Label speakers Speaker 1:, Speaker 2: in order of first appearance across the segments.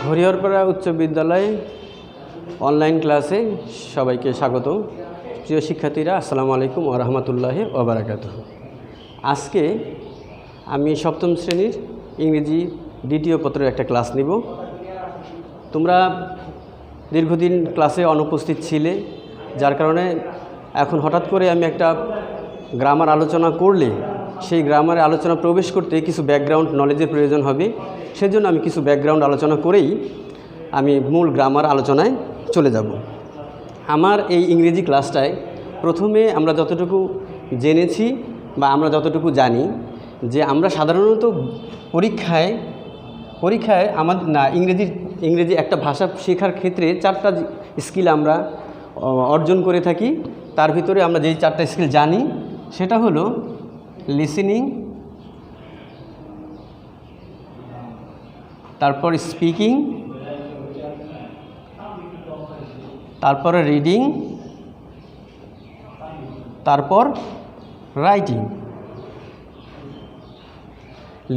Speaker 1: হরিহরপাড়া উচ্চ বিদ্যালয় অনলাইন ক্লাসে সবাইকে স্বাগত। প্রিয় শিক্ষার্থীরা, আসসালামু আলাইকুম ওয়া রাহমাতুল্লাহি ওয়া বারাকাতুহু। আজকে আমি সপ্তম শ্রেণীর ইংরেজি দ্বিতীয় পত্রের একটা ক্লাস নিব। তোমরা দীর্ঘদিন ক্লাসে অনুপস্থিত ছিলে, যার কারণে এখন হঠাৎ করে আমি একটা গ্রামার আলোচনা করলে সেই গ্রামারে আলোচনা প্রবেশ করতে কিছু ব্যাকগ্রাউন্ড নলেজের প্রয়োজন হবে। সেজন্য আমি কিছু ব্যাকগ্রাউন্ড আলোচনা করেই আমি মূল গ্রামার আলোচনায় চলে যাব। আমার এই ইংরেজি ক্লাসটায় প্রথমে আমরা যতটুকু জেনেছি বা আমরা যতটুকু জানি যে আমরা সাধারণত পরীক্ষায় আমাদের ইংরেজি একটা ভাষা শেখার ক্ষেত্রে 4টা স্কিল আমরা অর্জন করে থাকি। তার ভিতরে আমরা যেই 4টা স্কিল জানি সেটা হলো লিসেনিং, তারপর স্পিকিং, তারপরে রিডিং, তারপর রাইটিং।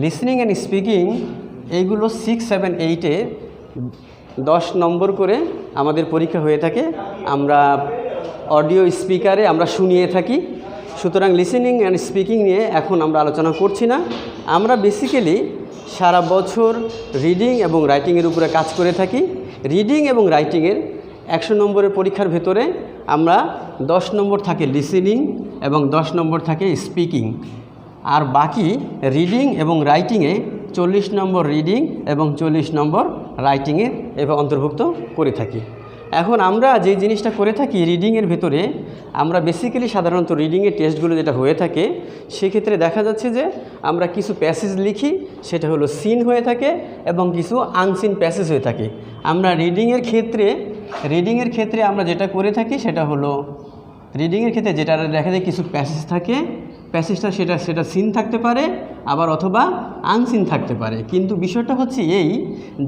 Speaker 1: লিসেনিং অ্যান্ড স্পিকিং এইগুলো 6, 7, 8-এ 10 নম্বর করে আমাদের পরীক্ষা হয়ে থাকে। আমরা অডিও স্পিকারে আমরা শুনিয়ে থাকি। সুতরাং লিসেনিং অ্যান্ড স্পিকিং নিয়ে এখন আমরা আলোচনা করছি না। আমরা বেসিক্যালি সারা বছর রিডিং এবং রাইটিংয়ের উপরে কাজ করে থাকি। রিডিং এবং রাইটিংয়ের 100 নম্বরের পরীক্ষার ভেতরে আমরা 10 নম্বর থাকে লিসেনিং এবং 10 নম্বর থাকে স্পিকিং, আর বাকি রিডিং এবং রাইটিংয়ে 40 নম্বর রিডিং এবং 40 নম্বর রাইটিংয়ে এভাবে অন্তর্ভুক্ত করে থাকি। এখন আমরা যে জিনিসটা করে থাকি রিডিংয়ের ভেতরে, আমরা বেসিক্যালি সাধারণত রিডিংয়ের টেস্টগুলো যেটা হয়ে থাকে সেক্ষেত্রে দেখা যাচ্ছে যে আমরা কিছু প্যাসেজ লিখি, সেটা হলো সিন হয়ে থাকে, এবং কিছু আনসিন প্যাসেজ হয়ে থাকে। আমরা রিডিংয়ের ক্ষেত্রে আমরা যেটা করে থাকি সেটা হলো রিডিংয়ের ক্ষেত্রে যেটা দেখা যায় কিছু প্যাসেজ থাকে, প্যাসেজটা সেটা সিন থাকতে পারে আবার অথবা আনসিন থাকতে পারে। কিন্তু বিষয়টা হচ্ছে এই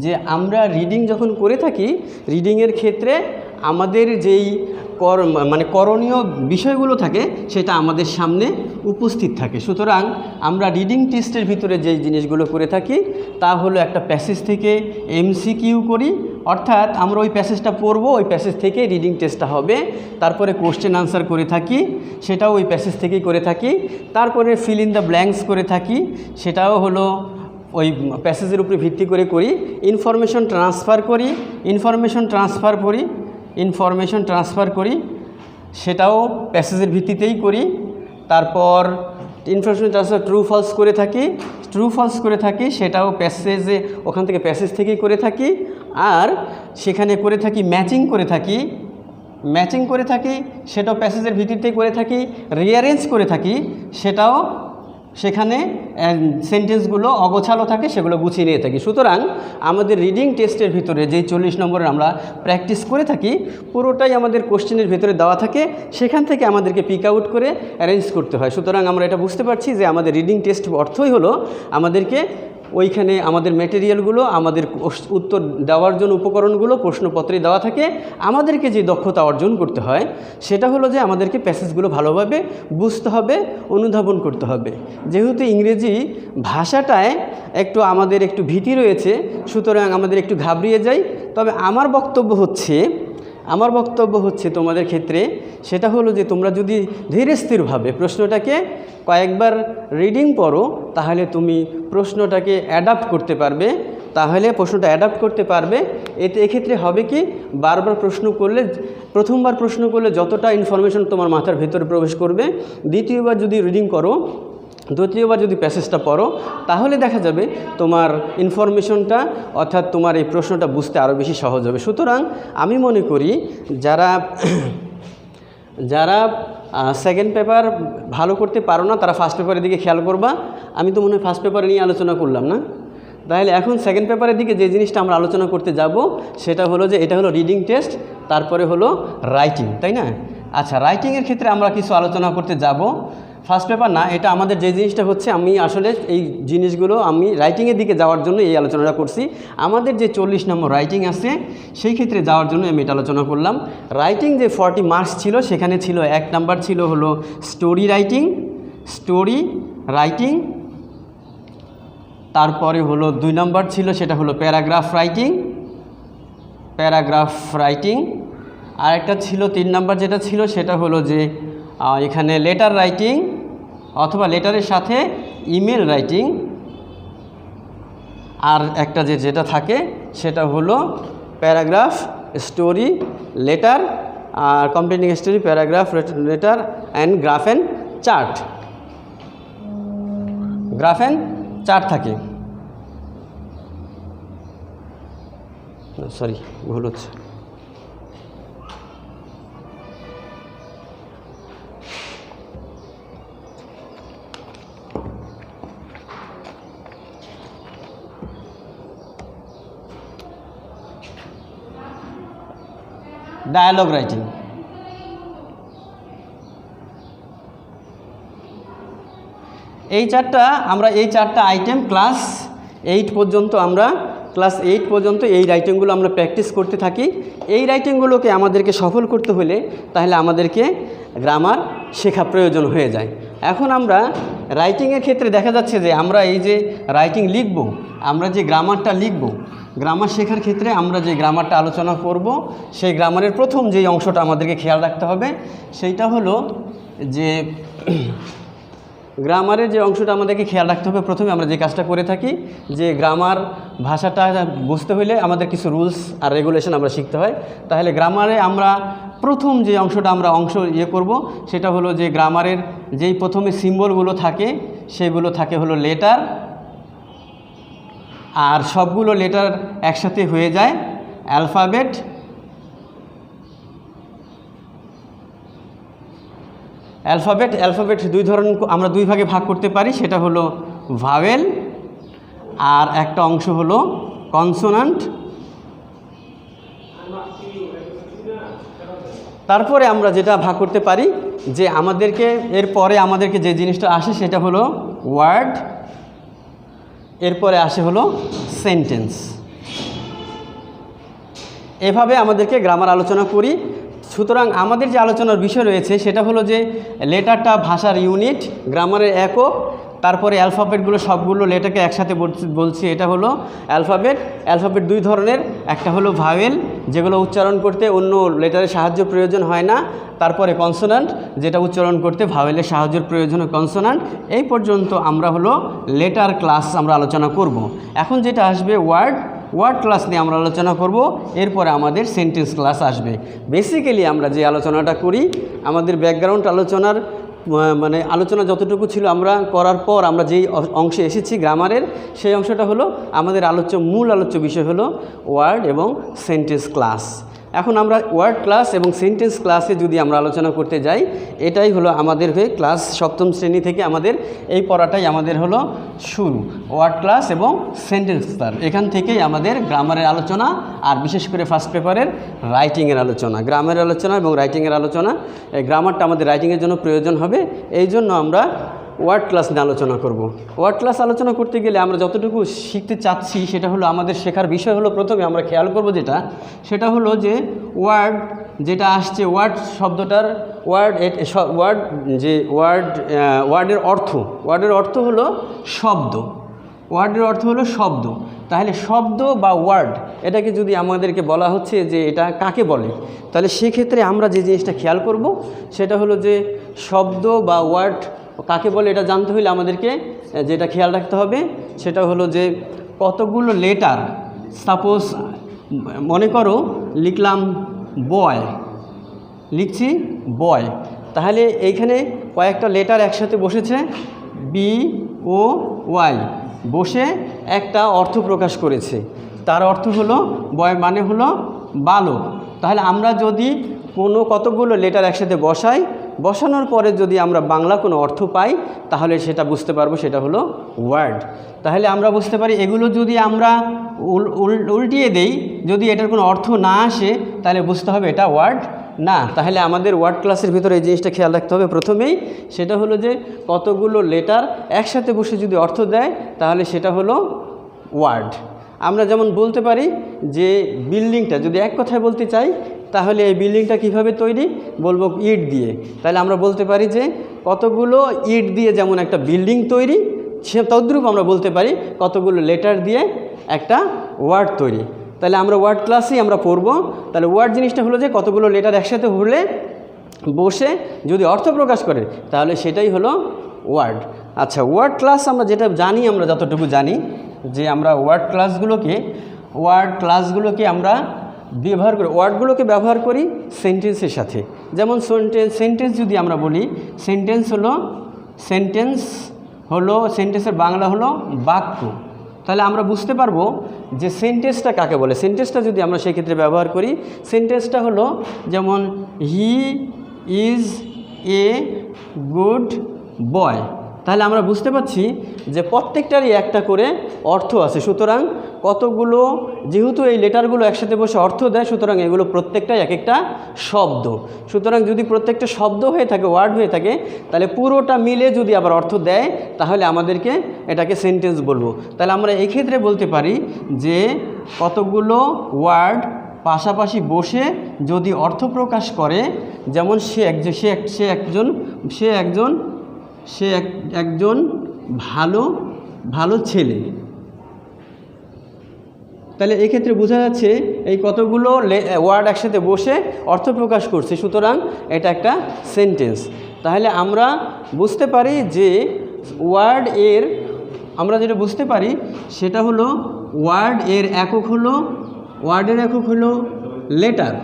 Speaker 1: যে আমরা রিডিং যখন করে থাকি রিডিংয়ের ক্ষেত্রে আমাদের যেই করণীয় বিষয়গুলো থাকে সেটা আমাদের সামনে উপস্থিত থাকে। সুতরাং আমরা রিডিং টেস্টের ভিতরে যেই জিনিসগুলো করে থাকি তা হলো একটা প্যাসেজ থেকে এমসিকিউ করি, অর্থাৎ আমরা ওই প্যাসেজটা পড়বো, ওই প্যাসেজ থেকে রিডিং টেস্টটা হবে। তারপরে কোশ্চেন আনসার করে থাকি, সেটাও ওই প্যাসেজ থেকেই করে থাকি। তারপরে ফিল ইন দ্য ব্ল্যাঙ্কস করে থাকি, সেটাও হলো ওই প্যাসেজের উপরে ভিত্তি করে করি। ইনফরমেশন ট্রান্সফার করি, সেটাও প্যাসেজের ভিত্তিতেই করি। তারপর ইনফরমেশন ট্রান্সফার ট্রু ফলস করে থাকি, সেটাও ওখান থেকে প্যাসেজ থেকেই করে থাকি। আর সেখানে করে থাকি ম্যাচিং করে থাকি, সেটাও প্যাসেজের ভিত্তিতেই করে থাকি। রিঅ্যারেঞ্জ করে থাকি, সেটাও সেখানে সেন্টেন্সগুলো অগোছালো থাকে, সেগুলো গুছিয়ে নিয়ে থাকি। সুতরাং আমাদের রিডিং টেস্টের ভিতরে যেই 40 নম্বরের আমরা প্র্যাকটিস করে থাকি পুরোটাই আমাদের কোশ্চেনের ভিতরে দেওয়া থাকে, সেখান থেকে আমাদেরকে পিক আউট করে অ্যারেঞ্জ করতে হয়। সুতরাং আমরা এটা বুঝতে পারছি যে আমাদের রিডিং টেস্ট অর্থই হলো আমাদেরকে ওইখানে আমাদের ম্যাটেরিয়ালগুলো, আমাদের উত্তর দেওয়ার জন্য উপকরণগুলো প্রশ্নপত্রে দেওয়া থাকে। আমাদেরকে যে দক্ষতা অর্জন করতে হয় সেটা হলো যে আমাদেরকে প্যাসেজগুলো ভালোভাবে বুঝতে হবে, অনুধাবন করতে হবে। যেহেতু ইংরেজি ভাষাটায় আমাদের একটু ভীতি রয়েছে, সুতরাং আমাদের একটু ঘাবড়িয়ে যাই। তবে আমার বক্তব্য হচ্ছে তোমাদের ক্ষেত্রে সেটা হলো যে তোমরা যদি ধীরে স্থিরভাবে প্রশ্নটাকে কয়েকবার রিডিং পড়ো তাহলে তুমি প্রশ্নটাকে অ্যাডাপ্ট করতে পারবে। এক্ষেত্রে হবে কি, প্রথমবার প্রশ্ন করলে যতটা ইনফরমেশন তোমার মাথার ভেতরে প্রবেশ করবে, দ্বিতীয়বার যদি রিডিং করো, দ্বিতীয়বার যদি প্যাসেজটা পড়ো, তাহলে দেখা যাবে তোমার ইনফরমেশনটা অর্থাৎ তোমার এই প্রশ্নটা বুঝতে আরও বেশি সহজ হবে। সুতরাং আমি মনে করি যারা সেকেন্ড পেপার ভালো করতে পারো না তারা ফার্স্ট পেপারের দিকে খেয়াল করবা। আমি তো মনে হয় ফার্স্ট পেপার নিয়ে আলোচনা করলাম না, তাহলে এখন সেকেন্ড পেপারের দিকে যে জিনিসটা আমরা আলোচনা করতে যাব সেটা হলো যে এটা হলো রিডিং টেস্ট, তারপরে হলো রাইটিং, তাই না? আচ্ছা, রাইটিংয়ের ক্ষেত্রে আমরা কিছু আলোচনা করতে যাব। ফার্স্ট পেপার না, এটা আমাদের যে জিনিসটা হচ্ছে, আমি আসলে এই জিনিসগুলো আমি রাইটিংয়ের দিকে যাওয়ার জন্য এই আলোচনাটা করছি। আমাদের যে 40 নম্বর রাইটিং আছে সেই ক্ষেত্রে যাওয়ার জন্য আমি এটা আলোচনা করলাম। রাইটিং যে 40 মার্কস ছিল সেখানে ছিল 1 নাম্বার ছিল হলো স্টোরি রাইটিং, তারপরে হলো 2 নাম্বার ছিল সেটা হলো প্যারাগ্রাফ রাইটিং, প্যারাগ্রাফ রাইটিং। আর একটা ছিল 3 নাম্বার যেটা ছিল সেটা হলো যে এখানে লেটার রাইটিং অথবা লেটারের সাথে ইমেল রাইটিং। আর একটা যেটা থাকে সেটা হলো প্যারাগ্রাফ, স্টোরি, লেটার, আর completing story, paragraph, letter and graph and chart. Graph and chart থাকে, সরি ভুল হচ্ছে। Dialogue writing. এই চারটা আইটেম ক্লাস 8 পর্যন্ত এই রাইটিংগুলো আমরা প্র্যাকটিস করতে থাকি। এই রাইটিংগুলোকে আমাদেরকে সফল করতে হলে তাহলে আমাদেরকে গ্রামার শেখা প্রয়োজন হয়ে যায়। এখন আমরা রাইটিংয়ের ক্ষেত্রে দেখা যাচ্ছে যে আমরা এই যে রাইটিং লিখব, আমরা যে গ্রামারটা লিখব, গ্রামার শেখার ক্ষেত্রে আমরা যে গ্রামারটা আলোচনা করব, সেই গ্রামারের প্রথম যেই অংশটা আমাদেরকে খেয়াল রাখতে হবে সেইটা হলো যে গ্রামারের যে অংশটা আমাদেরকে খেয়াল রাখতে হবে। প্রথমে আমরা যে কাজটা করে থাকি যে গ্রামার ভাষাটা বুঝতে হলে আমাদের কিছু রুলস আর রেগুলেশন আমরা শিখতে হয়। তাহলে গ্রামারে আমরা প্রথম যে অংশটা করব সেটা হলো যে গ্রামারের যেই প্রথমে সিম্বলগুলো থাকে সেগুলো থাকে হলো লেটার, আর সবগুলো লেটার একসাথে হয়ে যায় অ্যালফাবেট। অ্যালফাবেট আমরা দুই ভাগে ভাগ করতে পারি, সেটা হলো ভাওয়েল আর একটা অংশ হলো কনসোনান্ট। তারপরে আমরা যেটা ভাগ করতে পারি যে এরপরে আমাদেরকে যে জিনিসটা আসে সেটা হলো ওয়ার্ড, এরপরে আসে হলো সেন্টেন্স। এভাবে আমাদেরকে গ্রামার আলোচনা করি। সুতরাং আমাদের যে আলোচনার বিষয় রয়েছে সেটা হলো যে লেটারটা ভাষার ইউনিট, গ্রামারের একক। তারপরে অ্যালফাবেটগুলো সবগুলো লেটারকে একসাথে বলছি, এটা হলো অ্যালফাবেট দুই ধরনের, একটা হলো ভাওয়েল যেগুলো উচ্চারণ করতে অন্য লেটারের সাহায্য প্রয়োজন হয় না, তারপরে কনসোনান্ট যেটা উচ্চারণ করতে ভাওয়েলের সাহায্যের প্রয়োজন হয় কনসোনান্ট। এই পর্যন্ত আমরা হলো লেটার ক্লাস আমরা আলোচনা করব। এখন যেটা আসবে ওয়ার্ড ক্লাস নিয়ে আমরা আলোচনা করব, এরপরে আমাদের সেন্টেন্স ক্লাস আসবে। বেসিক্যালি আমরা যে আলোচনাটা করি, আমাদের ব্যাকগ্রাউন্ড আলোচনা যতটুকু ছিল আমরা করার পর আমরা যেই অংশে এসেছি গ্রামারের, সেই অংশটা হলো আমাদের মূল আলোচ্য বিষয় হলো ওয়ার্ড এবং সেন্টেন্স ক্লাস। এখন আমরা ওয়ার্ড ক্লাস এবং সেন্টেন্স ক্লাসে যদি আমরা আলোচনা করতে যাই, এটাই হলো আমাদের ক্লাস 7ম শ্রেণী থেকে আমাদের এই পড়াটাই আমাদের হলো শুরু, ওয়ার্ড ক্লাস এবং সেন্টেন্স ক্লাস। এখান থেকেই আমাদের গ্রামারের আলোচনা, আর বিশেষ করে ফার্স্ট পেপারের রাইটিংয়ের আলোচনা, গ্রামের আলোচনা এবং রাইটিংয়ের আলোচনা। এই গ্রামারটা আমাদের রাইটিংয়ের জন্য প্রয়োজন হবে, এই জন্য আমরা ওয়ার্ড ক্লাস নিয়ে আলোচনা করব। ওয়ার্ড ক্লাস আলোচনা করতে গেলে আমরা যতটুকু শিখতে চাচ্ছি সেটা হলো আমাদের শেখার বিষয় হলো প্রথমে আমরা খেয়াল করব সেটা হলো যে ওয়ার্ড যেটা আসছে, ওয়ার্ড শব্দটার ওয়ার্ডের অর্থ হলো শব্দ। ওয়ার্ডের অর্থ হলো শব্দ। তাহলে শব্দ বা ওয়ার্ড এটাকে যদি আমাদেরকে বলা হচ্ছে যে এটা কাকে বলে, তাহলে সেক্ষেত্রে আমরা যে জিনিসটা খেয়াল করব সেটা হলো যে শব্দ বা ওয়ার্ড কাকে বলে এটা জানতে হলে আমাদেরকে যেটা খেয়াল রাখতে হবে সেটা হলো যে কতগুলো লেটার। সাপোজ মনে করো লিখলাম লিখছি বয়, তাহলে এইখানে কয়েকটা লেটার একসাথে বসেছে, BOY, বসে একটা অর্থ প্রকাশ করেছে। তার অর্থ হলো বয় মানে হলো বালক। তাহলে আমরা যদি কতগুলো লেটার একসাথে বসানোর পরে যদি আমরা বাংলা কোনো অর্থ পাই তাহলে সেটা বুঝতে পারবো সেটা হলো ওয়ার্ড। তাহলে আমরা বুঝতে পারি এগুলো যদি আমরা উল্টিয়ে দেই, যদি এটার কোনো অর্থ না আসে তাহলে বুঝতে হবে এটা ওয়ার্ড না। তাহলে আমাদের ওয়ার্ড ক্লাসের ভিতরে এই জিনিসটা খেয়াল রাখতে হবে প্রথমেই, সেটা হলো যে কতগুলো লেটার একসাথে বসে যদি অর্থ দেয় তাহলে সেটা হলো ওয়ার্ড। আমরা যেমন বলতে পারি যে বিল্ডিংটা যদি এক কথায় বলতে চাই তাহলে এই বিল্ডিংটা কিভাবে তৈরি, বলবো ইট দিয়ে। তাহলে আমরা বলতে পারি যে কতগুলো ইট দিয়ে যেমন একটা বিল্ডিং তৈরি, সে তদ্রূপ আমরা বলতে পারি কতগুলো লেটার দিয়ে একটা ওয়ার্ড তৈরি। তাহলে আমরা ওয়ার্ড ক্লাসই আমরা পড়ব। তাহলে ওয়ার্ড জিনিসটা হলো যে কতগুলো লেটার একসাথে হলে বসে যদি অর্থ প্রকাশ করে তাহলে সেটাই হলো ওয়ার্ড। আচ্ছা, ওয়ার্ড ক্লাস আমরা যেটা জানি, আমরা যতটুকু জানি যে আমরা ওয়ার্ড ক্লাসগুলোকে আমরা ব্যবহার করি, ওয়ার্ডগুলোকে ব্যবহার করি সেন্টেন্সের সাথে। যেমন সেন্টেন্স যদি আমরা বলি, সেন্টেন্সের বাংলা হলো বাক্য। তাহলে আমরা বুঝতে পারবো যে সেন্টেন্সটা কাকে বলে। সেন্টেন্সটা যদি আমরা সেই ক্ষেত্রে ব্যবহার করি, সেন্টেন্সটা হলো যেমন he is a good boy. তাহলে আমরা বুঝতে পারছি যে প্রত্যেকটারই একটা করে অর্থ আছে। সুতরাং কতগুলো, যেহেতু এই লেটারগুলো একসাথে বসে অর্থ দেয়, সুতরাং এগুলো প্রত্যেকটাই এক একটা শব্দ। সুতরাং যদি প্রত্যেকটা শব্দ হয়ে থাকে, ওয়ার্ড হয়ে থাকে, তাহলে পুরোটা মিলে যদি আবার অর্থ দেয় তাহলে আমাদেরকে এটাকে সেন্টেন্স বলবো। তাহলে আমরা এই ক্ষেত্রে বলতে পারি যে কতগুলো ওয়ার্ড পাশাপাশি বসে যদি অর্থ প্রকাশ করে, যেমন সে একজন ভালো ছেলে। তাহলে এক্ষেত্রে বোঝা যাচ্ছে এই কতগুলো ওয়ার্ড একসাথে বসে অর্থ প্রকাশ করছে, সুতরাং এটা একটা সেন্টেন্স। তাহলে আমরা বুঝতে পারি যে যেটা বুঝতে পারি সেটা হলো ওয়ার্ডের একক হলো লেটার,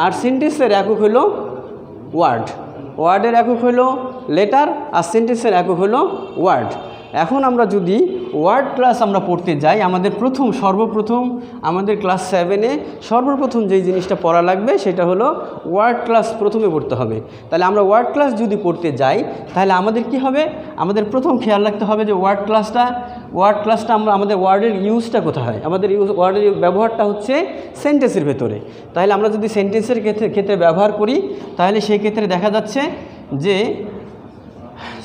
Speaker 1: আর সেন্টেন্সের একক হলো ওয়ার্ড। ওয়ার্ডের একক হলো লেটার আর সেন্টেন্সের একক হলো ওয়ার্ড। এখন আমরা যদি ওয়ার্ড ক্লাস আমরা পড়তে যাই, আমাদের সর্বপ্রথম আমাদের ক্লাস 7-এ সর্বপ্রথম যেই জিনিসটা পড়া লাগবে সেটা হলো ওয়ার্ড ক্লাস প্রথমে পড়তে হবে। তাহলে আমরা ওয়ার্ড ক্লাস যদি পড়তে যাই তাহলে আমাদের কি হবে, আমাদের প্রথম খেয়াল রাখতে হবে যে ওয়ার্ড ক্লাসটা আমাদের ওয়ার্ডের ইউজটা কোথায় হয়। আমাদের ওয়ার্ডের ব্যবহারটা হচ্ছে সেন্টেন্সের ভেতরে। তাহলে আমরা যদি সেন্টেন্সের ক্ষেত্রে ব্যবহার করি তাহলে সেই ক্ষেত্রে দেখা যাচ্ছে যে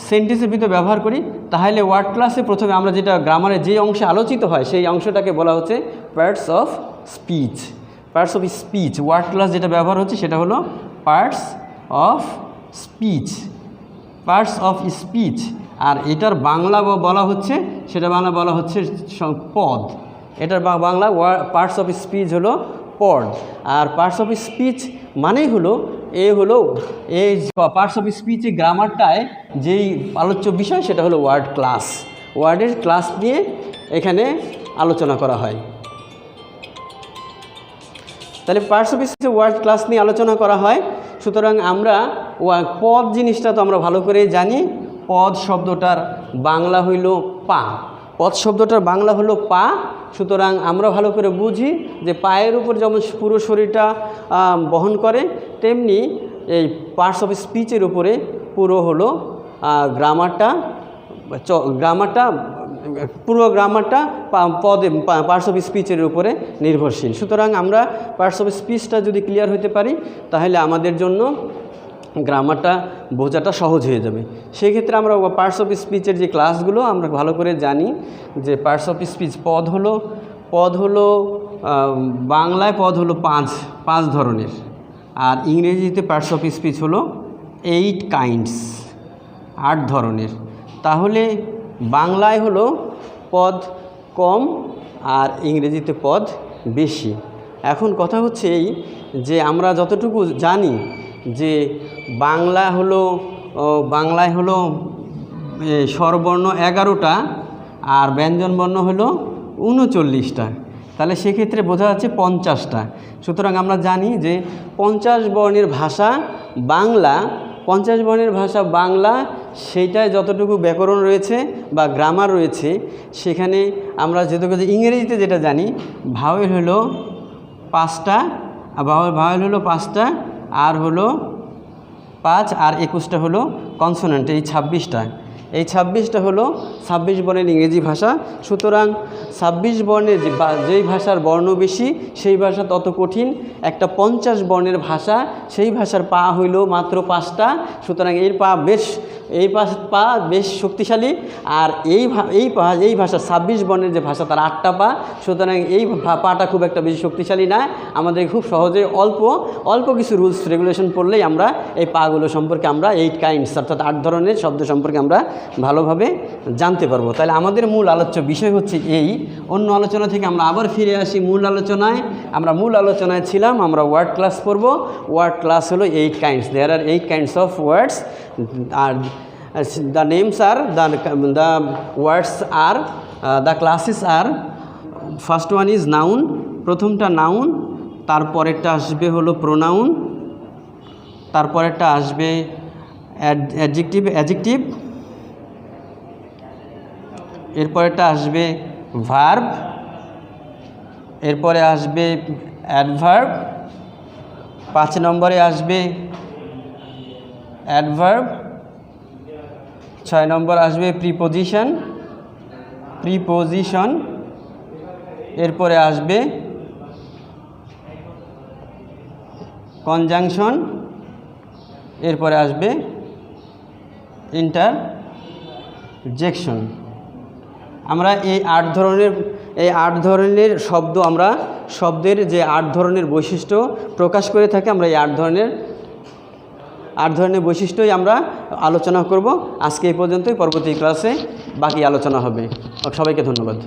Speaker 1: সেন্টেন্সের ভিতরে ব্যবহার করি, তাহলে ওয়ার্ড ক্লাসে প্রথমে আমরা যেটা গ্রামারের যে অংশে আলোচিত হয় সেই অংশটাকে বলা হচ্ছে parts of speech. Word class যেটা ব্যবহার হচ্ছে সেটা হলো পার্টস অফ স্পিচ। আর এটার বাংলা বলা হচ্ছে পদ। এটার বাংলা পার্টস অফ স্পিচ হলো পদ। আর পার্টস অফ স্পিচ মানেই হলো এই পার্টস অফ স্পিচ গ্রামারটায় যেই আলোচ্য বিষয় সেটা হলো ওয়ার্ড ক্লাস। ওয়ার্ডের ক্লাস নিয়ে এখানে আলোচনা করা হয়। তাহলে পার্টস অফ স্পিচে ওয়ার্ড ক্লাস নিয়ে আলোচনা করা হয়। সুতরাং আমরা পদ জিনিসটা তো আমরা ভালো করেই জানি। পদ শব্দটার বাংলা হইল পা। সুতরাং আমরা ভালো করে বুঝি যে পায়ের উপর যেমন পুরো শরীরটা বহন করে, তেমনি এই পার্টস অফ স্পিচের উপরে পুরো হলো পুরো গ্রামারটা পার্টস অফ স্পিচের উপরে নির্ভরশীল। সুতরাং আমরা পার্টস অফ স্পিচটা যদি ক্লিয়ার হতে পারি তাহলে আমাদের জন্য গ্রামারটা বোঝাটা সহজ হয়ে যাবে। সেই ক্ষেত্রে আমরা পার্টস অফ স্পিচের যে ক্লাসগুলো আমরা ভালো করে জানি যে পার্টস অফ স্পিচ পদ হলো বাংলায় পদ হলো পাঁচ ধরনের, আর ইংরেজিতে পার্টস অফ স্পিচ হলো 8 কাইন্ডস, 8 ধরনের। তাহলে বাংলায় হলো পদ কম আর ইংরেজিতে পদ বেশি। এখন কথা হচ্ছে এই যে আমরা যতটুকু জানি যে বাংলায় হলো স্বরবর্ণ 11টা আর ব্যঞ্জনবর্ণ হলো 39টা। তাহলে সেক্ষেত্রে বোঝা যাচ্ছে 50টা। সুতরাং আমরা জানি যে 50 বর্ণের ভাষা বাংলা, সেইটায় যতটুকু ব্যাকরণ রয়েছে বা গ্রামার রয়েছে, সেখানে আমরা যেটুকু ইংরেজিতে যেটা জানি ভাওয়েল হলো 5টা, আর হলো 5 আর 21টা হলো কনসোনেন্ট। এই 26টা হলো 26 বর্ণের ইংরেজি ভাষা। সুতরাং 26 বর্ণের যেই ভাষার বর্ণ বেশি সেই ভাষা তত কঠিন। একটা 50 বর্ণের ভাষা, সেই ভাষার পা হইল মাত্র 5টা। সুতরাং এর পা বেশ এই পা বেশ শক্তিশালী, আর এই ভাষা 26 বর্ণের যে ভাষা তার 8টা পা, সুতরাং এই পাটা খুব একটা বেশি শক্তিশালী না। আমাদের খুব সহজে অল্প কিছু রুলস রেগুলেশন পড়লেই আমরা এই পাগুলো সম্পর্কে আমরা 8 কাইন্ডস অর্থাৎ 8 ধরনের শব্দ সম্পর্কে আমরা ভালোভাবে জানতে পারবো। তাহলে আমাদের মূল আলোচ্য বিষয় হচ্ছে এই। অন্য আলোচনা থেকে আমরা আবার ফিরে আসি মূল আলোচনায়। আমরা মূল আলোচনায় ছিলাম, আমরা ওয়ার্ড ক্লাস পড়ব। ওয়ার্ড ক্লাস হলো 8 kinds. There are 8 kinds of words, are the names are the words are the classes are, first one is noun, প্রথমটা নাউন, তারপরেরটা আসবে হলো প্রোনাউন, তারপরেরটা আসবে অ্যাডজেক্টিভ, এরপরেরটা আসবে ভার্ব, এরপরে আসবে অ্যাডভার্ব, 5 নম্বরে আসবে অ্যাডভার্ব, 6 নম্বর আসবে প্রিপোজিশন, এরপরে আসবে কনজাংশন, এরপরে আসবে ইন্টারজেকশন। আমরা এই 8 ধরনের শব্দ, আমরা শব্দের যে 8 ধরনের বৈশিষ্ট্য প্রকাশ করে থাকি, আমরা এই 8 ধরনের বৈশিষ্ট্যই আমরা আলোচনা করব। আজকে এই পর্যন্তই, পরবর্তী ক্লাসে বাকি আলোচনা হবে। সবাইকে ধন্যবাদ।